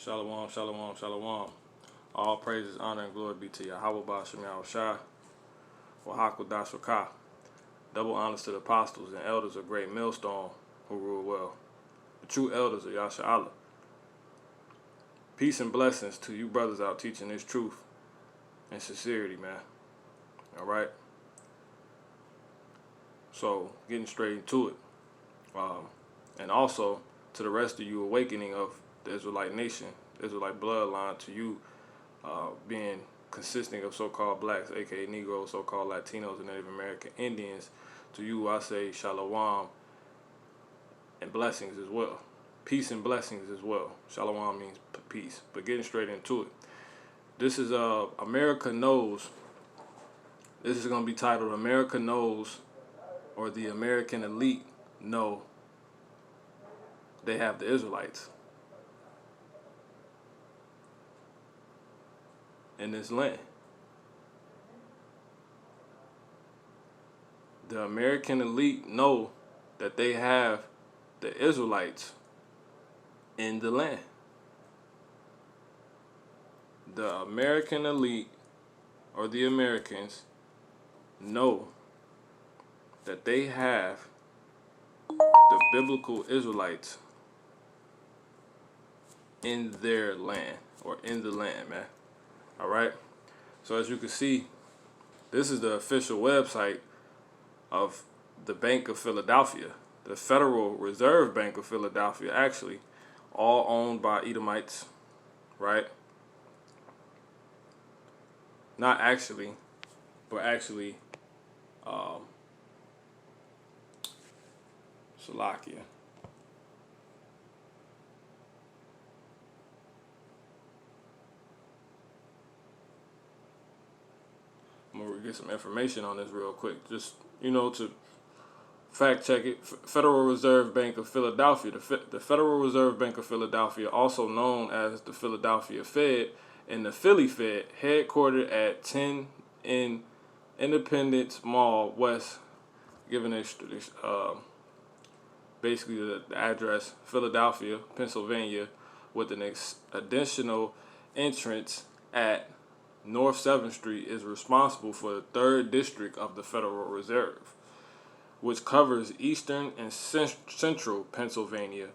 Shalom, shalom, shalom. All praises, honor, and glory be to Yahweh Ba'Shem Yahushua, Wahakudash Wakah. Double honors to the apostles and elders of great millstone who rule well. The true elders of Yasha Allah. Peace and blessings to you brothers out teaching this truth and sincerity, man. Alright? So, getting straight into it. And also, to the rest of you awakening of the Israelite nation, Israelite bloodline, to you being consisting of so-called blacks, aka Negroes, so-called Latinos, and Native American Indians, to you I say shalom and blessings as well. Peace and blessings as well. Shalom means peace. But getting straight into it. This is America Knows. This is going to be titled America Knows, or the American Elite Know they have the Israelites in this land. The American elite know that they have the Israelites in the land. The American elite, or the Americans, know that they have the biblical Israelites in their land, or in the land, man. Alright? So as you can see, this is the official website of the Bank of Philadelphia, the Federal Reserve Bank of Philadelphia, actually, all owned by Edomites, right? Not actually, but actually, Slovakia. I'm going to get some information on this real quick. Just, to fact check it. Federal Reserve Bank of Philadelphia. The Federal Reserve Bank of Philadelphia, also known as the Philadelphia Fed and the Philly Fed, headquartered at 10 in Independence Mall West, given basically the address, Philadelphia, Pennsylvania, with an additional entrance at North 7th Street, is responsible for the 3rd District of the Federal Reserve, which covers eastern and central Pennsylvania,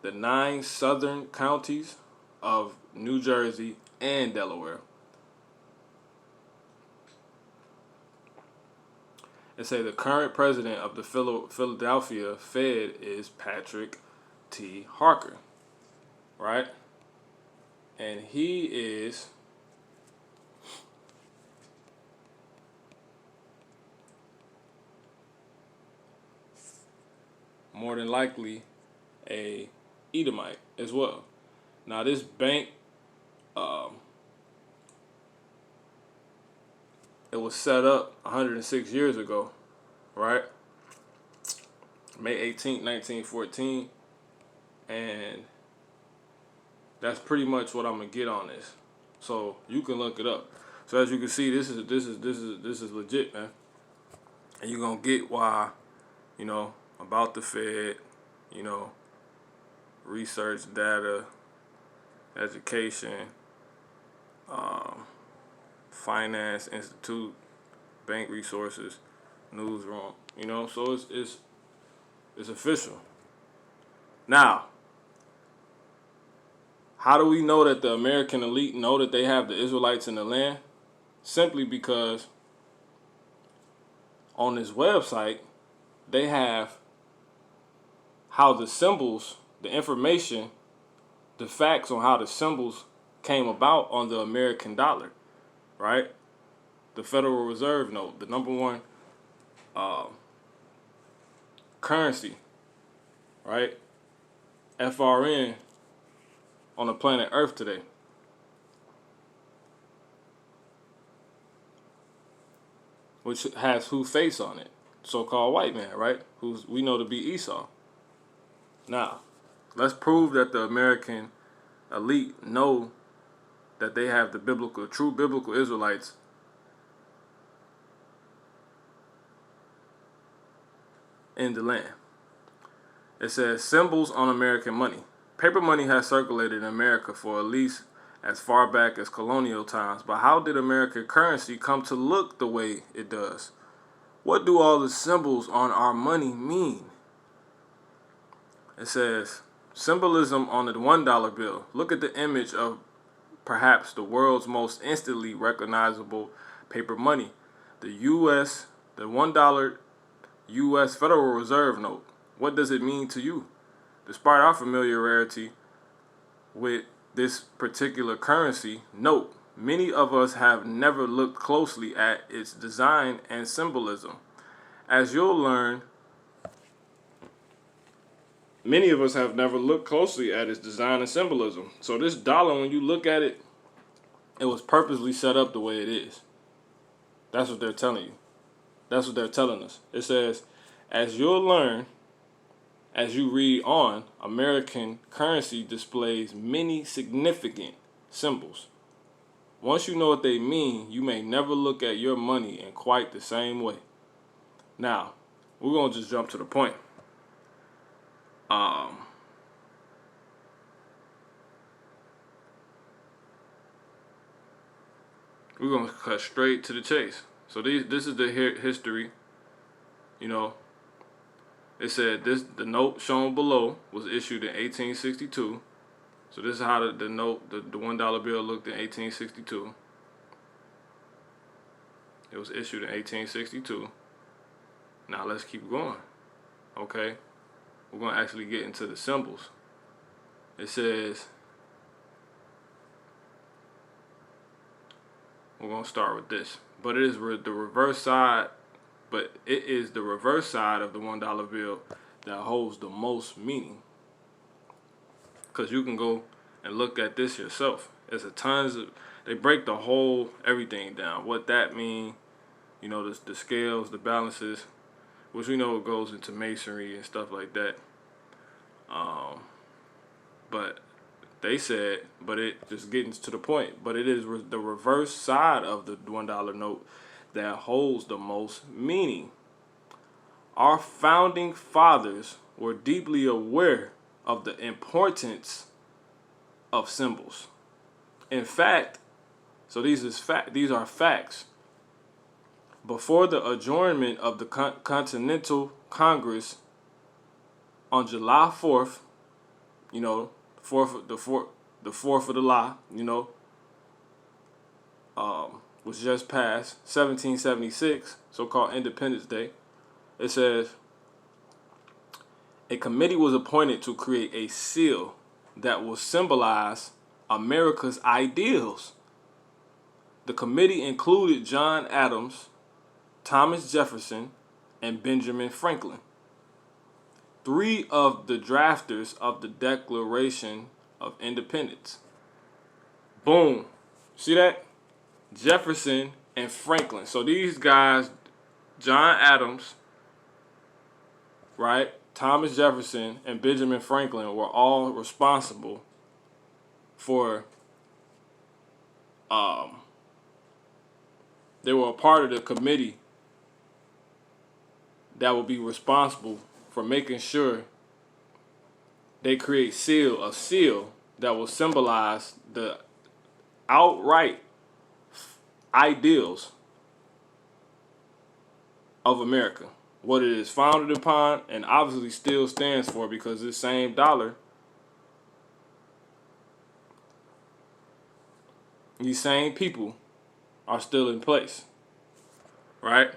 the 9 southern counties of New Jersey and Delaware. They say the current president of the Philadelphia Fed is Patrick T. Harker, right? And he is more than likely a Edomite as well. Now this bank, it was set up 106 years ago, right? May 18th, 1914, and that's pretty much what I'm gonna get on this. So you can look it up. So as you can see, this is legit, man. And you're gonna get why, about the Fed, research, data, education, finance institute, bank resources, newsroom, so it's official. Now, how do we know that the American elite know that they have the Israelites in the land? Simply because on this website, they have how the symbols, the information, the facts on how the symbols came about on the American dollar, right? The Federal Reserve note, the number one currency, right? FRN on the planet Earth today. Which has who face on it? So-called white man, right? Who we know to be Esau. Now, let's prove that the American elite know that they have the true biblical Israelites in the land. It says symbols on American money. paper money has circulated in America for at least as far back as colonial times. But how did American currency come to look the way it does? What do all the symbols on our money mean? It says, symbolism on the $1 bill. Look at the image of perhaps the world's most instantly recognizable paper money, the $1 U.S. Federal Reserve note. What does it mean to you? Despite our familiarity with this particular currency note, many of us have never looked closely at its design and symbolism. As you'll learn, many of us have never looked closely at its design and symbolism. So this dollar, when you look at it, it was purposely set up the way it is. That's what they're telling you. That's what they're telling us. It says, as you'll learn, as you read on, American currency displays many significant symbols. Once you know what they mean, you may never look at your money in quite the same way. Now, we're going to just jump to the point. We're going to cut straight to the chase. So this is the history. You know, it said the note shown below was issued in 1862. So this is how the note, the $1 bill looked in 1862. It was issued in 1862. Now let's keep going. Okay, we're going to actually get into the symbols. It says, we're going to start with this, but it is the reverse side. But it is the reverse side of the $1 bill that holds the most meaning. Because you can go and look at this yourself. There's tons of, they break the whole everything down. What that mean, you know, the scales, the balances, which we know it goes into masonry and stuff like that. But they said, but it just getting to the point. But it is the reverse side of the $1 note that holds the most meaning. Our founding fathers were deeply aware of the importance of symbols. In fact, so these are facts. Before the adjournment of the Continental Congress on July 4th, you know, the 4th of July, you know, was just passed, 1776, so-called Independence Day. It says, a committee was appointed to create a seal that will symbolize America's ideals. The committee included John Adams, Thomas Jefferson, and Benjamin Franklin, 3 of the drafters of the Declaration of Independence. Boom. See that? Jefferson and Franklin. So these guys, John Adams, right, Thomas Jefferson, and Benjamin Franklin were all responsible for, they were a part of the committee that will be responsible for making sure they create a seal that will symbolize the outright ideals of America, what it is founded upon, and obviously still stands for, because this same dollar, these same people are still in place, right?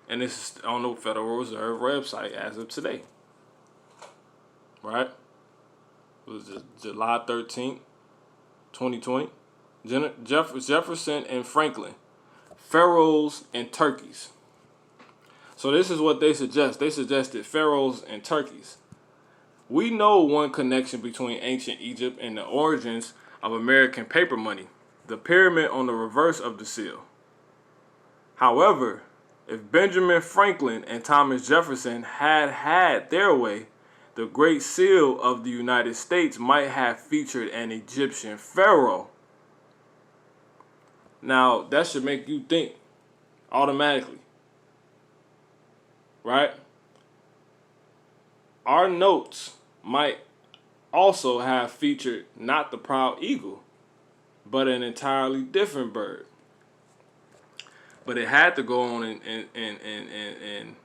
And this is on the Federal Reserve website as of today, right? It was July 13th, 2020. Jefferson and Franklin, pharaohs and turkeys. So this is what they suggest. They suggested pharaohs and turkeys. We know one connection between ancient Egypt and the origins of American paper money, the pyramid on the reverse of the seal. However, if Benjamin Franklin and Thomas Jefferson had their way, the Great Seal of the United States might have featured an Egyptian pharaoh. Now, that should make you think automatically, right? Our notes might also have featured not the proud eagle, but an entirely different bird. But it had to go on and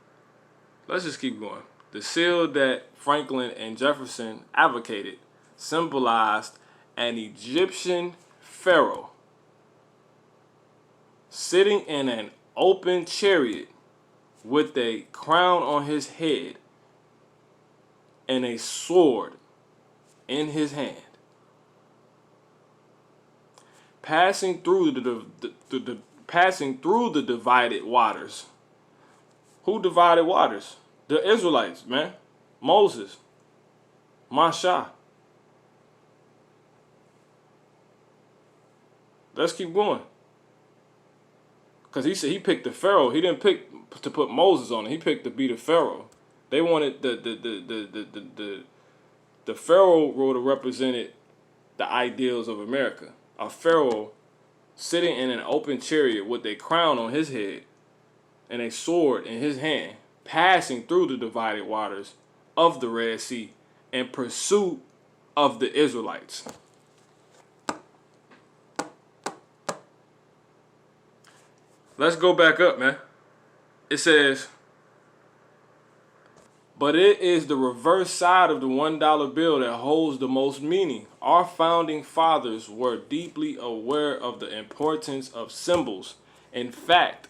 let's just keep going. The seal that Franklin and Jefferson advocated symbolized an Egyptian pharaoh sitting in an open chariot with a crown on his head and a sword in his hand, passing through the divided waters. Who divided waters? The Israelites, man. Moses. Masha. Let's keep going. Because he said he picked the Pharaoh. He didn't pick to put Moses on it. He picked to be the Pharaoh. They wanted the Pharaoh would have represented the ideals of America. A Pharaoh sitting in an open chariot with a crown on his head and a sword in his hand, passing through the divided waters of the Red Sea in pursuit of the Israelites. Let's go back up, man. It says, but it is the reverse side of the $1 bill that holds the most meaning. Our founding fathers were deeply aware of the importance of symbols. In fact,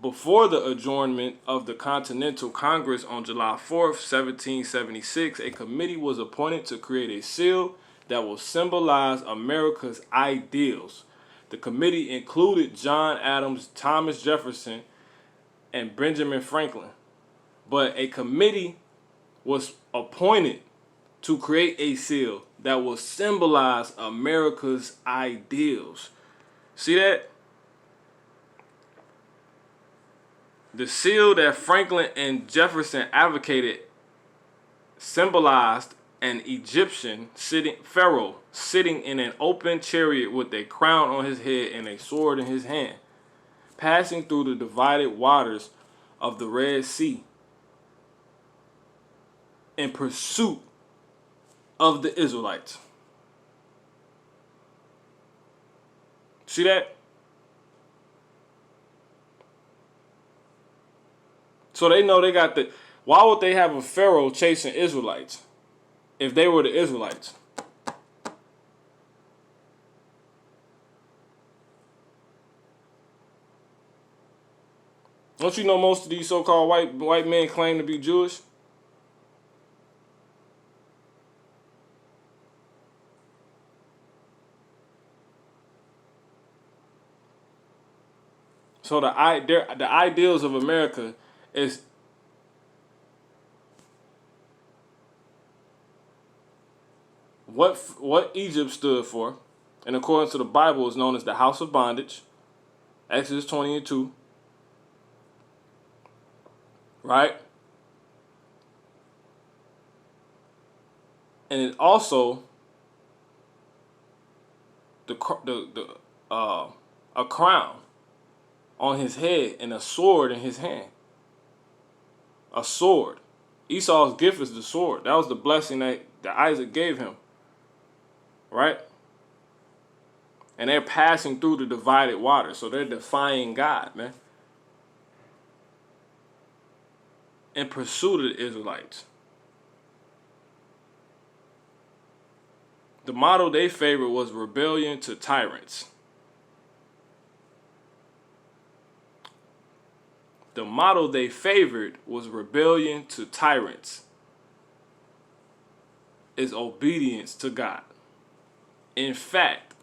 before the adjournment of the Continental Congress on July 4th, 1776, a committee was appointed to create a seal that will symbolize America's ideals. The committee included John Adams, Thomas Jefferson, and Benjamin Franklin. But a committee was appointed to create a seal that will symbolize America's ideals. See that? The seal that Franklin and Jefferson advocated symbolized an Egyptian pharaoh sitting in an open chariot with a crown on his head and a sword in his hand, passing through the divided waters of the Red Sea in pursuit of the Israelites. See that? So they know they got the... Why would they have a pharaoh chasing Israelites if they were the Israelites? Don't you know most of these so-called white men claim to be Jewish? So the ideals of America is what Egypt stood for, and according to the Bible is known as the house of bondage, Exodus 20:2. Right? And it also a crown on his head and a sword in his hand. A sword. Esau's gift is the sword. That was the blessing that Isaac gave him. Right? And they're passing through the divided water. So they're defying God, man. In pursuit of the Israelites. The motto they favored was rebellion to tyrants. The motto they favored was rebellion to tyrants. Is obedience to God. In fact,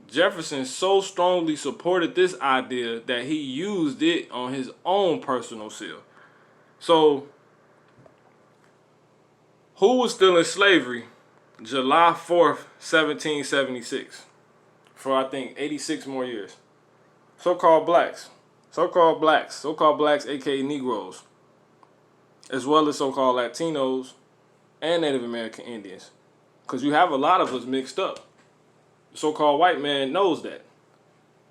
Jefferson so strongly supported this idea that he used it on his own personal seal. So, who was still in slavery July 4th, 1776? For, I think, 86 more years. So-called blacks. So-called blacks, aka Negroes, as well as so-called Latinos and Native American Indians. Because you have a lot of us mixed up. The so-called white man knows that.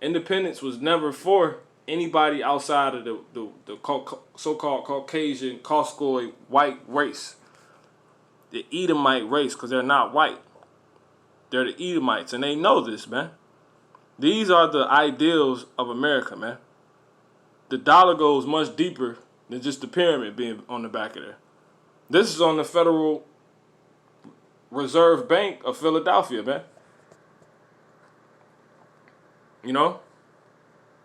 Independence was never for anybody outside of the so-called Caucasian, Caucasoid white race, the Edomite race, because they're not white. They're the Edomites, and they know this, man. These are the ideals of America, man. The dollar goes much deeper than just the pyramid being on the back of there. This is on the Federal Reserve Bank of Philadelphia, man. You know?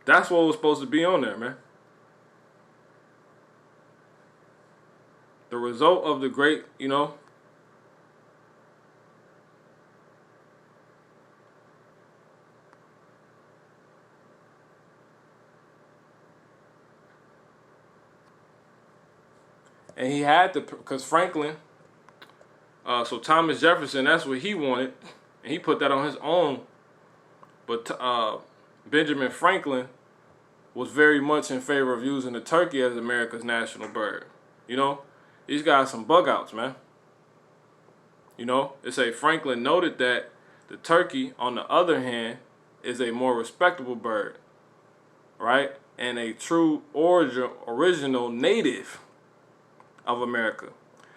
That's what was supposed to be on there, man. The result of the great, you know, and he had to, because Franklin, so Thomas Jefferson, that's what he wanted, and he put that on his own. But Benjamin Franklin was very much in favor of using the turkey as America's national bird. You know, these guys some bug outs, man. You know, it say Franklin noted that the turkey, on the other hand, is a more respectable bird, right? And a true original native of America.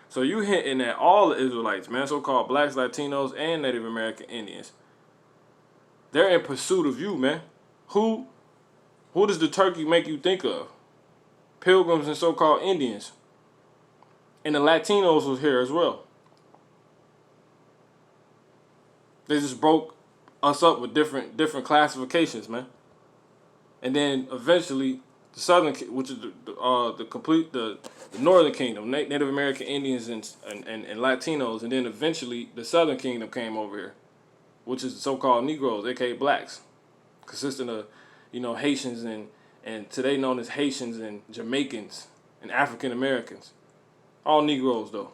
So you hinting at all the Israelites, man, so-called blacks, Latinos, and Native American Indians. They're in pursuit of you, man. Who does the turkey make you think of? Pilgrims and so-called Indians. And the Latinos was here as well. They just broke us up with different classifications, man. And then eventually the Southern, which is the Northern Kingdom, Native American Indians and Latinos, and then eventually the Southern Kingdom came over here, which is the so-called Negroes, aka blacks, consisting of, you know, Haitians and today known as Haitians and Jamaicans and African Americans. All Negroes, though.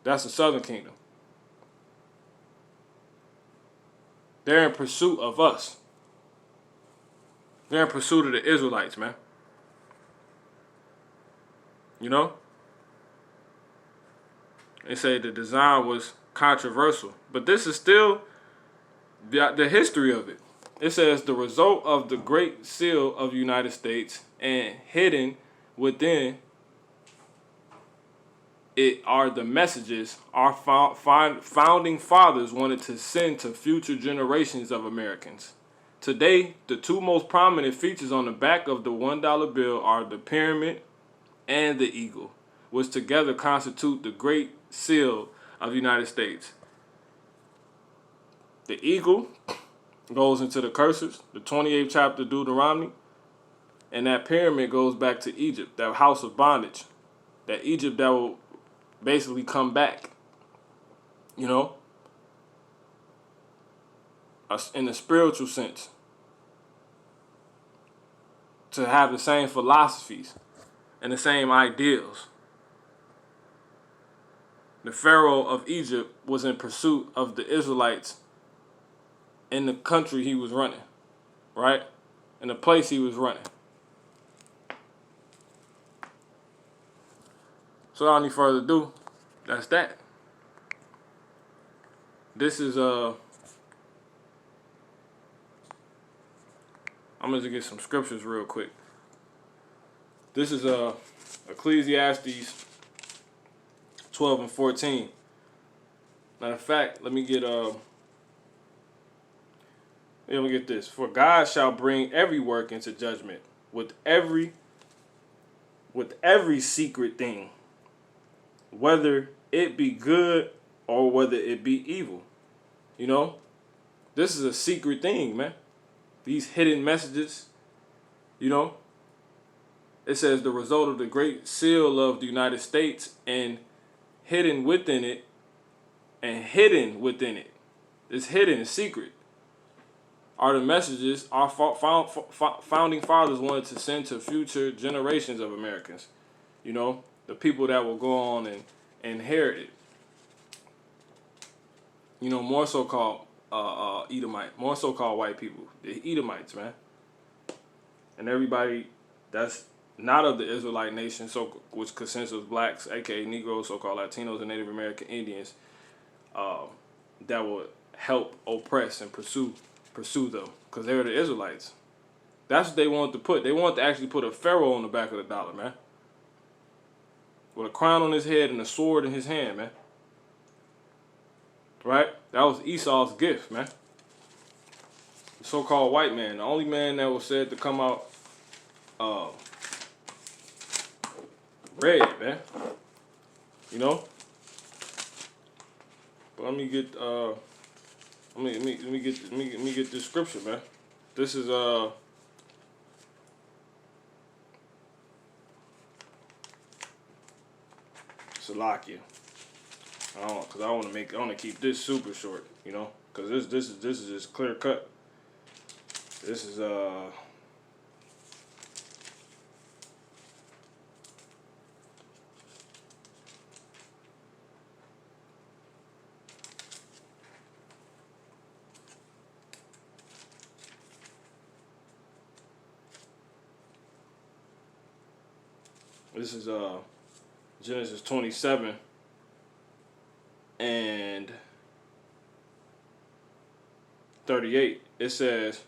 That's the Southern Kingdom. They're in pursuit of us. They're in pursuit of the Israelites, man. You know? They say the design was controversial. But this is still the history of it. It says the result of the Great Seal of the United States, and hidden within it are the messages our founding fathers wanted to send to future generations of Americans. Today, the two most prominent features on the back of the $1 bill are the pyramid and the eagle, which together constitute the Great Seal of the United States. The eagle goes into the curses, the 28th chapter of Deuteronomy, and that pyramid goes back to Egypt, that house of bondage, that Egypt that will basically come back, you know, in the spiritual sense, to have the same philosophies and the same ideals. The Pharaoh of Egypt was in pursuit of the Israelites in the country he was running, right? In the place he was running. So without any further ado, that's that. This is I'm gonna get some scriptures real quick. This is Ecclesiastes 12 and 14. Matter of fact, let me get this. For God shall bring every work into judgment with every secret thing, whether it be good or whether it be evil. You know, this is a secret thing, man. These hidden messages, you know. It says the result of the Great Seal of the United States, and hidden within it, it's hidden, it's secret, are the messages our founding fathers wanted to send to future generations of Americans. You know, the people that will go on and inherit it. You know, more so-called Edomite, more so-called white people, the Edomites, man. And everybody that's not of the Israelite nation, which consists of blacks, aka Negroes, so-called Latinos, and Native American Indians, that will help oppress and pursue them, because they're the Israelites. That's what they wanted to put. They wanted to actually put a pharaoh on the back of the dollar, man. With a crown on his head and a sword in his hand, man. Right? That was Esau's gift, man. The so-called white man. The only man that was said to come out red, man. You know? But let me get let me get this scripture, man. This is Salakia. Cause I want to keep this super short, you know, cause this is just clear cut. This is Genesis 27 and 38. It says,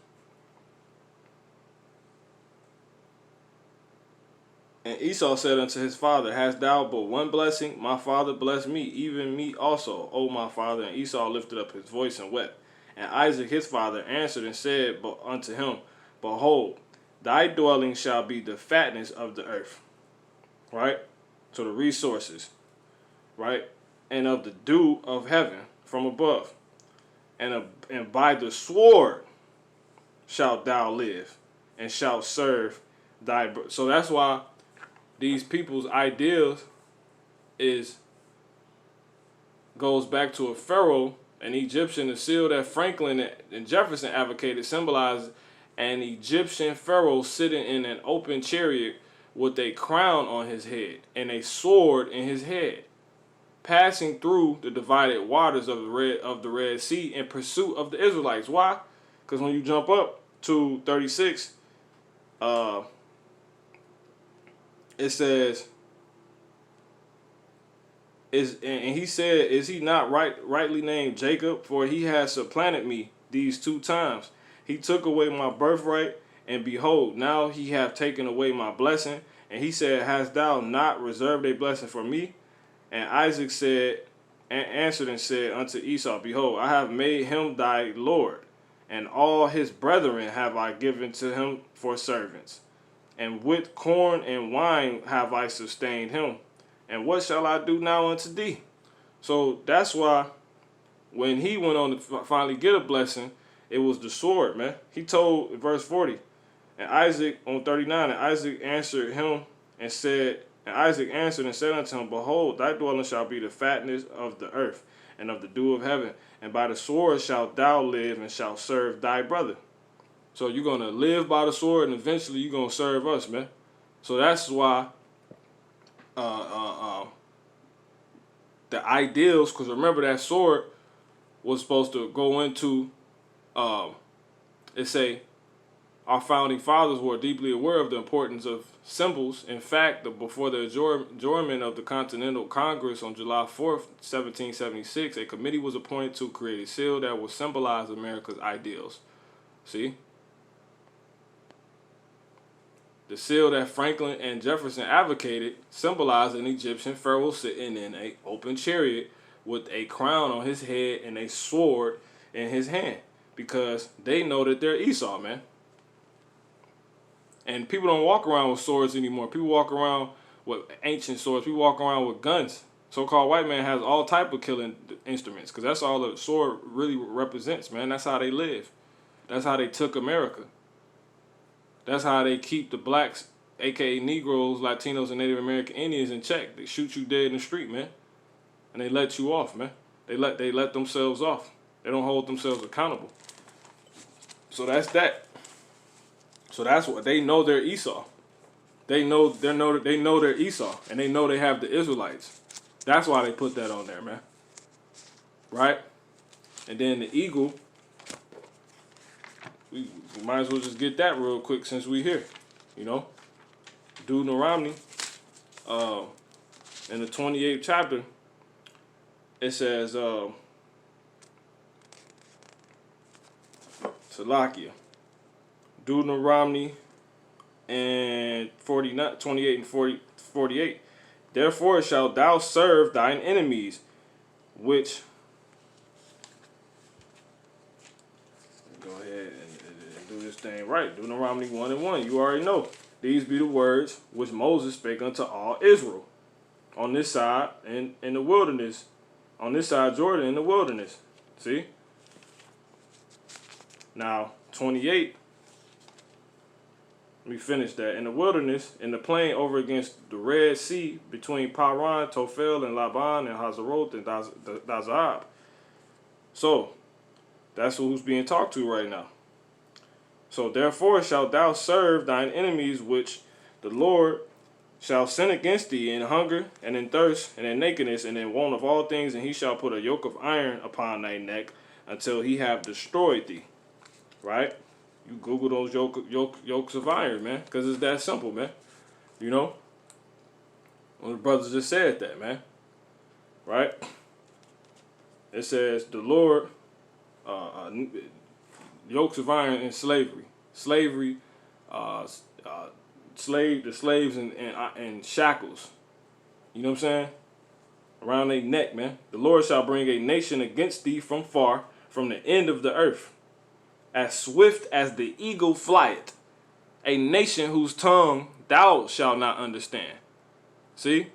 and Esau said unto his father, hast thou but one blessing? My father bless me, even me also, O my father. And Esau lifted up his voice and wept. And Isaac his father answered and said unto him, behold, thy dwelling shall be the fatness of the earth. Right? So the resources. Right? And of the dew of heaven from above. And by the sword shalt thou live, and shalt serve thy. So that's why these people's ideals goes back to a pharaoh, an Egyptian. The seal that Franklin and Jefferson advocated symbolizes an Egyptian pharaoh sitting in an open chariot with a crown on his head and a sword in his head, passing through the divided waters of the Red Sea in pursuit of the Israelites. Why? Because when you jump up to 36, it says, and he said, is he not rightly named Jacob? For he has supplanted me these 2 times. He took away my birthright, and behold, now he hath taken away my blessing. And he said, hast thou not reserved a blessing for me? And Isaac answered and said unto Esau, behold, I have made him thy Lord, and all his brethren have I given to him for servants. And with corn and wine have I sustained him. And what shall I do now unto thee? So that's why when he went on to finally get a blessing, it was the sword, man. He told, verse 40, and Isaac on 39, and Isaac answered and said unto him, behold, thy dwelling shall be the fatness of the earth, and of the dew of heaven, and by the sword shalt thou live, and shalt serve thy brother. So you're going to live by the sword, and eventually you're going to serve us, man. So that's why the ideals, because remember that sword was supposed to go into, our founding fathers were deeply aware of the importance of symbols. In fact, before the adjournment of the Continental Congress on July 4th, 1776, a committee was appointed to create a seal that would symbolize America's ideals. See? The seal that Franklin and Jefferson advocated symbolized an Egyptian pharaoh sitting in an open chariot with a crown on his head and a sword in his hand, because they know that they're Esau, man. And people don't walk around with swords anymore. People walk around with ancient swords. People walk around with guns. So-called white man has all type of killing instruments, because that's all the sword really represents, man. That's how they live. That's how they took America. That's how they keep the blacks, a.k.a. Negroes, Latinos, and Native American Indians in check. They shoot you dead in the street, man. And they let you off, man. They let themselves off. They don't hold themselves accountable. So that's that. So that's what they know. They're Esau. They know they're Esau, and they know they have the Israelites. That's why they put that on there, man. Right? And then the eagle, we might as well just get that real quick since we here. You know, Deuteronomy, in the 28th chapter, it says, Salakia, Deuteronomy and 49, 28 and 48. Therefore shalt thou serve thine enemies, which, go ahead and do this thing right. Deuteronomy 1 and 1. You already know. These be the words which Moses spake unto all Israel on this side in the wilderness, on this side Jordan in the wilderness. See? Now, 28. We finished that. In the wilderness, in the plain over against the Red Sea, between Paran, Tophel, and Laban, and Hazeroth, and Dazab. So, that's who's being talked to right now. So, therefore shalt thou serve thine enemies, which the Lord shall send against thee in hunger, and in thirst, and in nakedness, and in want of all things, and he shall put a yoke of iron upon thy neck, until he have destroyed thee. Right? You Google those yokes of iron, man, because it's that simple, man. You know? One of the brothers just said that, man. Right? It says, the Lord, yokes of iron in slavery. Slavery, the slaves and shackles. You know what I'm saying? Around their neck, man. The Lord shall bring a nation against thee from far, from the end of the earth. As swift as the eagle flieth, a nation whose tongue thou shalt not understand. See?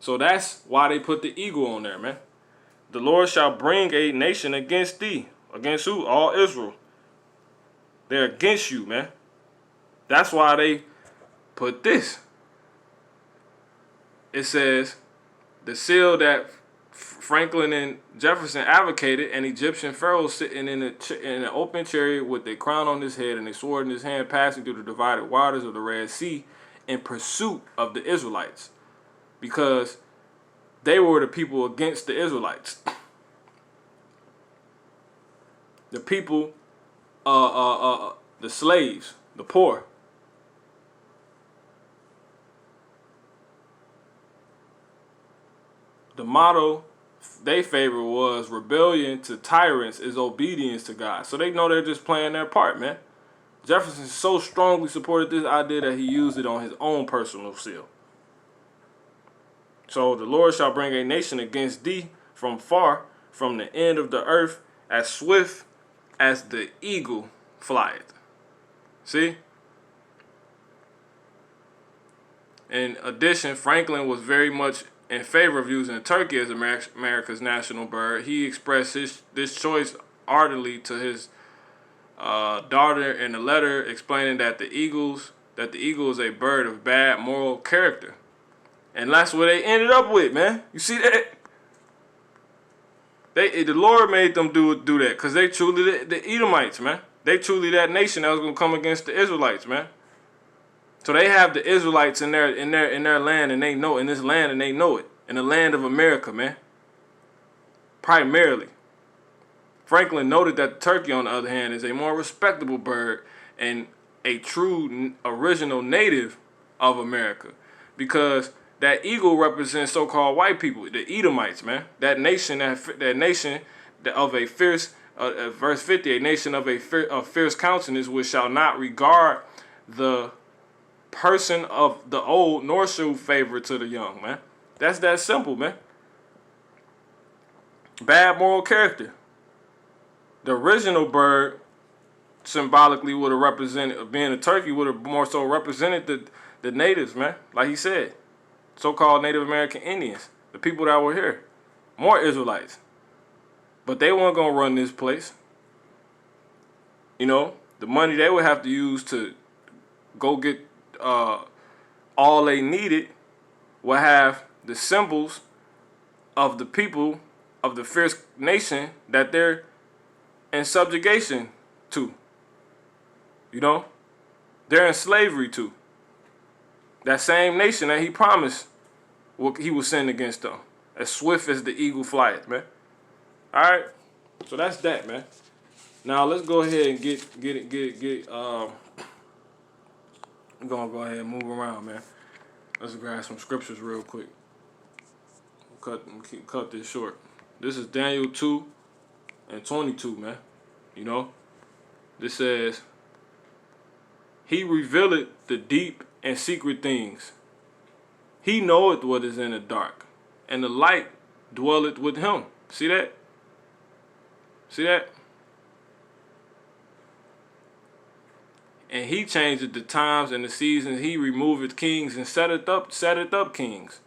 So that's why they put the eagle on there, man. The Lord shall bring a nation against thee. Against who? All Israel. They're against you, man. That's why they put this. It says, the seal that Franklin and Jefferson advocated, an Egyptian pharaoh sitting in an open chariot with a crown on his head and a sword in his hand, passing through the divided waters of the Red Sea in pursuit of the Israelites, because they were the people against the Israelites. The people, the slaves, the poor. The motto they favor was rebellion to tyrants is obedience to God. So they know they're just playing their part, man. Jefferson so strongly supported this idea that he used it on his own personal seal. So the Lord shall bring a nation against thee from far, from the end of the earth, as swift as the eagle flieth. See? In addition, Franklin was very much in favor of using turkey as America's national bird. He expressed this choice ardently to his daughter in a letter explaining that the eagle is a bird of bad moral character. And that's what they ended up with, man. You see that? The Lord made them do that because they truly the Edomites, man. They truly that nation that was gonna come against the Israelites, man. So they have the Israelites in their land, and they know in this land, and they know it in the land of America, man. Primarily, Franklin noted that the turkey, on the other hand, is a more respectable bird and a true original native of America, because that eagle represents so-called white people, the Edomites, man. That nation of a fierce, verse 50, a nation of a fierce countenance, which shall not regard the person of the old, nor show favor to the young, man. That's that simple, man. Bad moral character. The original bird symbolically would have represented, being a turkey, would have more so represented the natives, man. Like he said, so-called Native American Indians, the people that were here, more Israelites. But they weren't gonna run this place. You know, the money they would have to use to go get all they needed will have the symbols of the people of the fierce nation that they're in subjugation to. You know, they're in slavery to. That same nation that he promised he will send against them, as swift as the eagle flieth, man. All right, so that's that, man. Now let's go ahead and get I'm gonna go ahead and move around, man. Let's grab some scriptures real quick. Cut this short. This is Daniel 2:22, man. You know, this says, He revealeth the deep and secret things. He knoweth what is in the dark, and the light dwelleth with him. See that? See that? And he changeth the times and the seasons. He removeth kings and setteth up kings.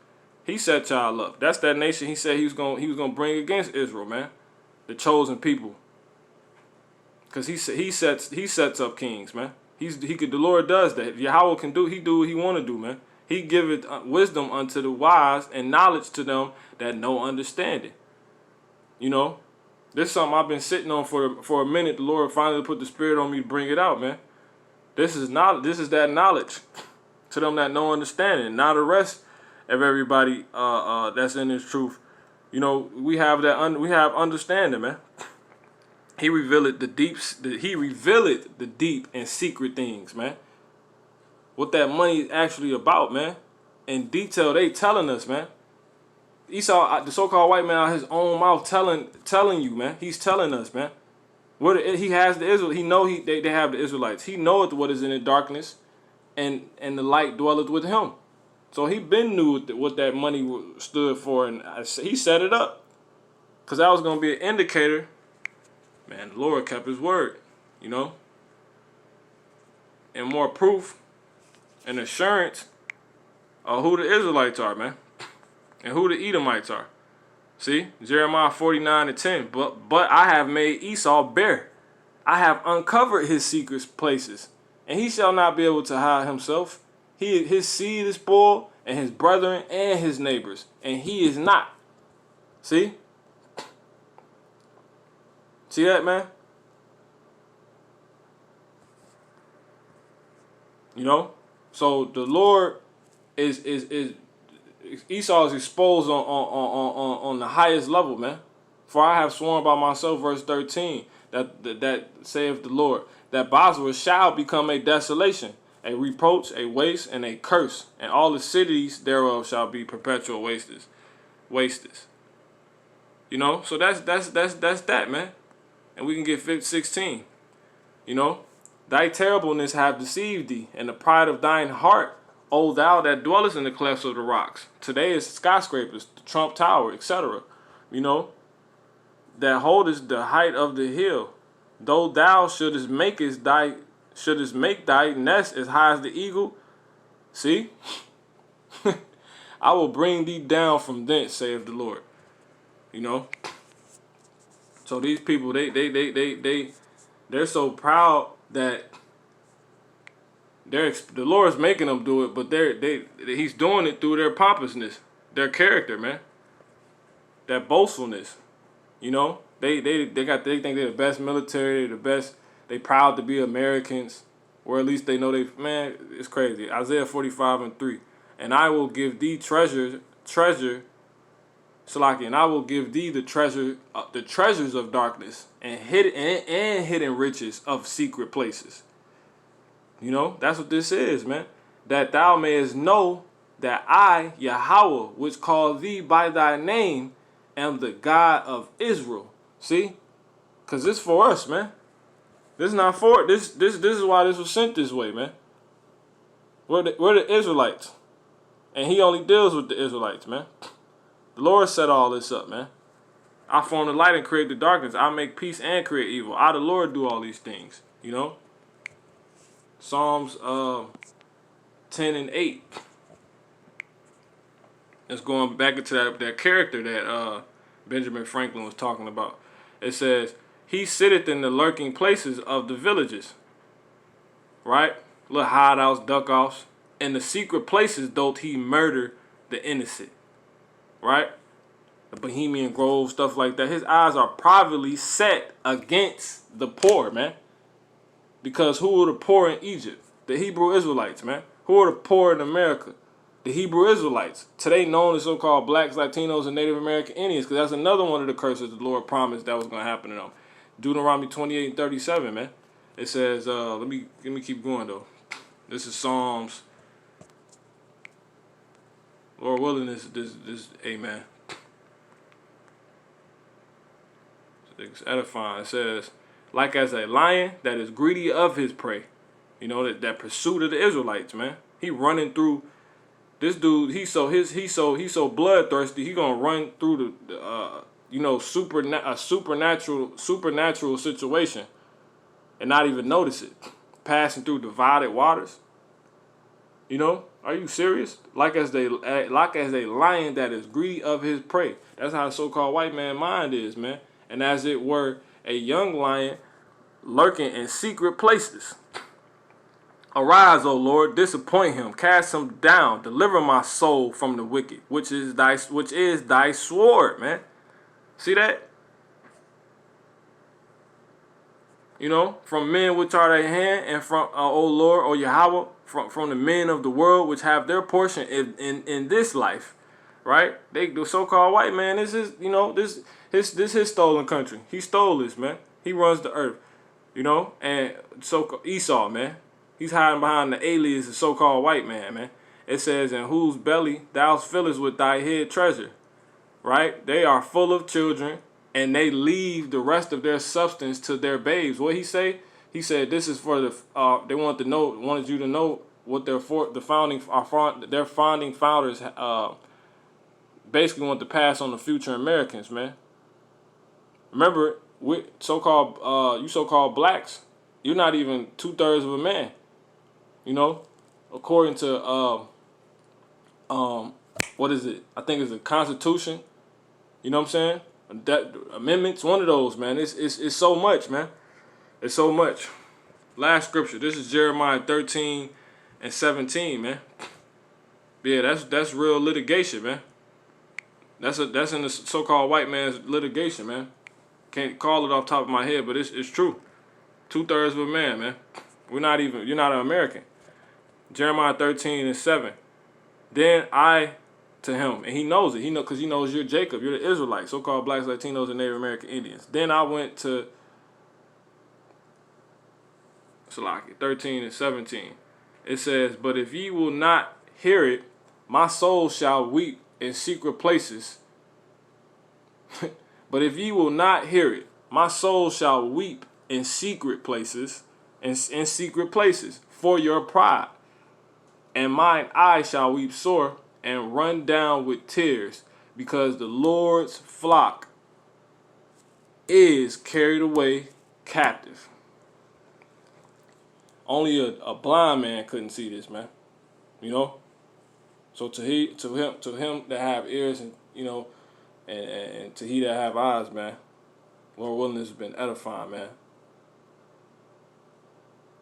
He set y'all up. That's that nation he said he was gonna bring against Israel, man. The chosen people. Cause he sets up kings, man. The Lord does that. If Yahweh can do what he want to do, man. He giveth wisdom unto the wise and knowledge to them that know understanding. You know, this is something I've been sitting on for a minute. The Lord finally put the Spirit on me to bring it out, man. This is that knowledge to them that know understanding. Now the rest of everybody that's in this truth, you know, we have understanding, man. He revealed the deep and secret things, man. What that money is actually about, man. In detail, they telling us, man. Esau, the so-called white man, out his own mouth telling you, man. He's telling us, man. He has the Israel. He know they have the Israelites. He knoweth what is in the darkness, and the light dwelleth with him. So he been knew what that money stood for, and he set it up, cause that was gonna be an indicator. Man, the Lord kept his word, you know, and more proof and assurance of who the Israelites are, man, and who the Edomites are. See, Jeremiah 49:10. But I have made Esau bare. I have uncovered his secret places, and he shall not be able to hide himself. His seed is spoiled, and his brethren and his neighbors, and he is not. See? See that, man? You know? So the Lord is Esau is exposed on the highest level, man. For I have sworn by myself, verse 13, that saith the Lord, that Basra shall become a desolation, a reproach, a waste, and a curse, and all the cities thereof shall be perpetual wastes. You know, so that's that, man. And we can get 16. You know, thy terribleness have deceived thee, and the pride of thine heart, O thou that dwellest in the clefts of the rocks. Today is skyscrapers, the Trump Tower, etc. You know, that holdest the height of the hill. Though thou shouldest make thy nest as high as the eagle. See? I will bring thee down from thence, saith the Lord. You know? So these people, they're so proud that the Lord's making them do it, but he's doing it through their pompousness, their character, man. That boastfulness, you know. They think they're the best military, the best. They proud to be Americans, or at least they know man. It's crazy. Isaiah 45:3, and I will give thee treasure, Salaki, and I will give thee the treasures of darkness and hidden riches of secret places. You know, that's what this is, man. That thou mayest know that I, Yahweh, which call thee by thy name, am the God of Israel. See? Because this for us, man. This is not for this is why this was sent this way, man. We're the Israelites. And he only deals with the Israelites, man. The Lord set all this up, man. I form the light and create the darkness. I make peace and create evil. I, the Lord, do all these things, you know? Psalms 10:8. It's going back into that character that Benjamin Franklin was talking about. It says, he sitteth in the lurking places of the villages. Right? Little hideouts, duck-offs. In the secret places doth he murder the innocent. Right? The Bohemian Grove, stuff like that. His eyes are privately set against the poor, man. Because who are the poor in Egypt? The Hebrew Israelites, man. Who are the poor in America? The Hebrew Israelites. Today known as so-called blacks, Latinos, and Native American Indians. Because that's another one of the curses the Lord promised that was going to happen to them. Deuteronomy 28:37, man. It says, let me keep going, though. This is Psalms. Lord willing, this amen. It's edifying. It says, like as a lion that is greedy of his prey, You know, that pursuit of the Israelites, man. He running through this dude. He's so bloodthirsty. He gonna run through the you know, supernatural situation and not even notice it, passing through divided waters. You know, are you serious? Like as a lion that is greedy of his prey. That's how the so-called white man mind is, man. And as it were, a young lion lurking in secret places. Arise, O Lord, disappoint him, cast him down, deliver my soul from the wicked, which is thy sword, man. See that? You know, from men which are thy hand, and from O Lord, or Yahweh, from the men of the world which have their portion in this life, right? The so-called white man, this is, you know, this his stolen country. He stole this, man. He runs the earth, you know, and so Esau, man. He's hiding behind the alias of so-called white man, man. It says, in whose belly thou fillest with thy head treasure, right? They are full of children, and they leave the rest of their substance to their babes. What he say? He said, this is for the, they wanted you to know what their founding founders basically want to pass on the future Americans, man. Remember, you so-called blacks, you're not even 2/3 of a man. You know, according to what is it? I think it's the Constitution. You know what I'm saying? That amendments, one of those, man. It's so much, man. It's so much. Last scripture. This is Jeremiah 13:17, man. Yeah, that's real litigation, man. That's in the so-called white man's litigation, man. Can't call it off the top of my head, but it's true. 2/3 of a man, man. You're not an American. Jeremiah 13:7. Then I to him, and he knows it. Because he knows you're Jacob. You're the Israelites, so-called blacks, Latinos, and Native American Indians. Then I went to Salaki 13:17. It says, but if ye will not hear it, my soul shall weep in secret places. But if ye will not hear it, my soul shall weep in secret places, in secret places, for your pride. And mine eye shall weep sore and run down with tears, because the Lord's flock is carried away captive. Only a blind man couldn't see this, man. You know? So to him that have ears, and you know, and to he that have eyes, man, Lord willing, this has been edifying, man.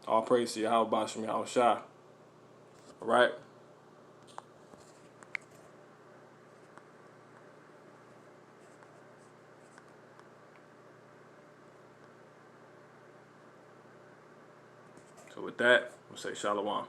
All praise to Yahweh Basham Yahweh Shai. All right? So with that, we'll say Shalom.